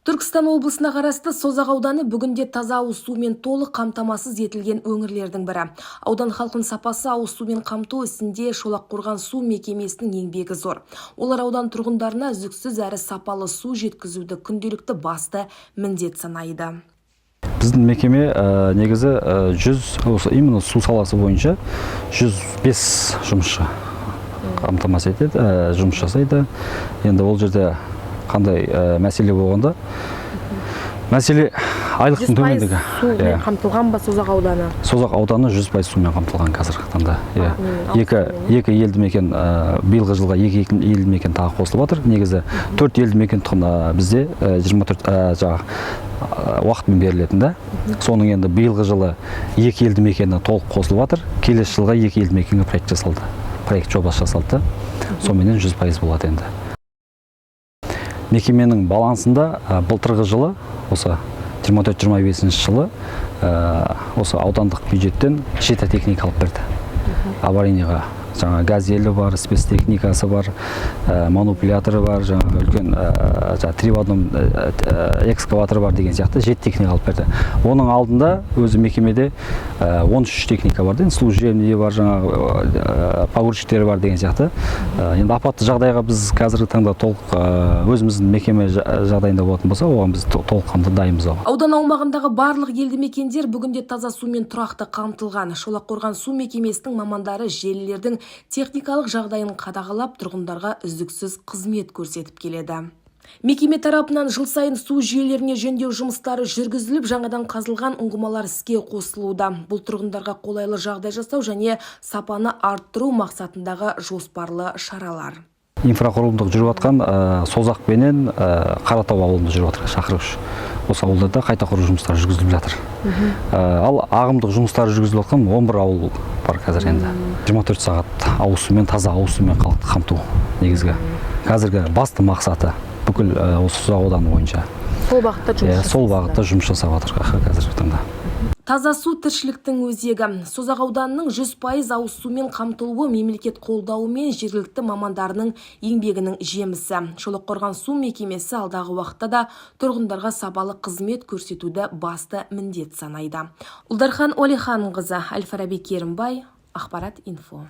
Түркістан облысына қарасты Созақ ауданы бүгінде таза ауыз сумен толық қамтамасыз етілген өңірлердің бірі. Аудан халқын сапасы ауыз сумен қамту ісінде Шолаққорған су мекемесінің еңбегі зор. Олар аудан тұрғындарына үздіксіз әрі сапалы су жеткізуді күнделікті басты міндет санайды. Біздің мекеме негізі 100 именно су саласы бойынша 105 жұмысшы қамтамасыз етеді, жұмыс жасайды. Енді ол жерде қандай мәселе болғанда, мәселе айлықтың төмендігі. 100% сумен қамтылған ба Созақ ауданы? Созақ ауданы 100% сумен қамтылған қазіргі таңда. Екі елді мекен, биылғы жылға екі елді мекен тағы қосылып жатыр. Негізі 4 елді мекен бізде 24 уақытымен берілетін да. Соның енді биылғы жылы екі елді мекені толық қосылып жатыр. Келесі жылға екі елді мекенге проект жасалды. Проект жобасы жасалды. Сонымен 100% болады енді. Мекеменің балансында былтырғы жылы, осы 24-25 жылы, осы аудандық бюджеттен 7 техника алып берді. Аварийныйға жаңа газелі бар, спецтехникасы бар, манипуляторы бар, жаңа үлкен 3 в 1 экскаватор бар деген сияқты 7 техника алып берді. Оның алдында өзі мекемеде 13 техника бар, служебный бар, жаңа погрузчиктері бар деген сияқты. Енді апатты жағдайға біз қазіргі таңда толық өзіміздің мекеме жағдайында болатын болса, оған біз толыққанды дайынбыз. Аудан аумағындағы барлық елді мекендер бүгінде таза сумен тұрақты қамтылған. Шолаққорған су мекемесінің мамандары желілердің техникалық жағдайын қадағалап, тұрғындарға үздіксіз қызмет көрсетіп келеді. Мекеме тарапынан жыл сайын су жүйелеріне жөндеу жұмыстары жүргізіліп, жаңадан қазылған ұңғымалар іске қосылуда. Бұл тұрғындарға қолайлы жағдай жасау және сапаны арттыру мақсатындағы жоспарлы шаралар. Инфрақұрылымдық жүріп жатқан Созақ пенен Қаратау ауылында жүріп жатыр, шақырыш. Осы ауылдарда қайта құру жұмыстары жүргізіліп жатыр. Ал ағымдық жұмыстары жүргізіліп жатқан 11 ауыл бар қазір енді. 24 сағат ауыз сумен, таза ауыз сумен халықты қамту негізгі. Қазіргі басты мақсаты бүкіл осы Созақ ауданы бойынша. Сол бағытта жұмыс жасап жатыр қазіргі таңда. Таза су тіршіліктің өзегі. Созақ ауданының 100% ауыз сумен қамтылуы мемлекет қолдауы мен жергілікті мамандарының еңбегінің жемісі. Шолаққорған су мекемесі алдағы уақытта да тұрғындарға сапалы қызмет көрсетуді басты міндет санайды. Ұлдархан Олиханқызы, Әл-Фараби Керімбай, Ақпарат инфо.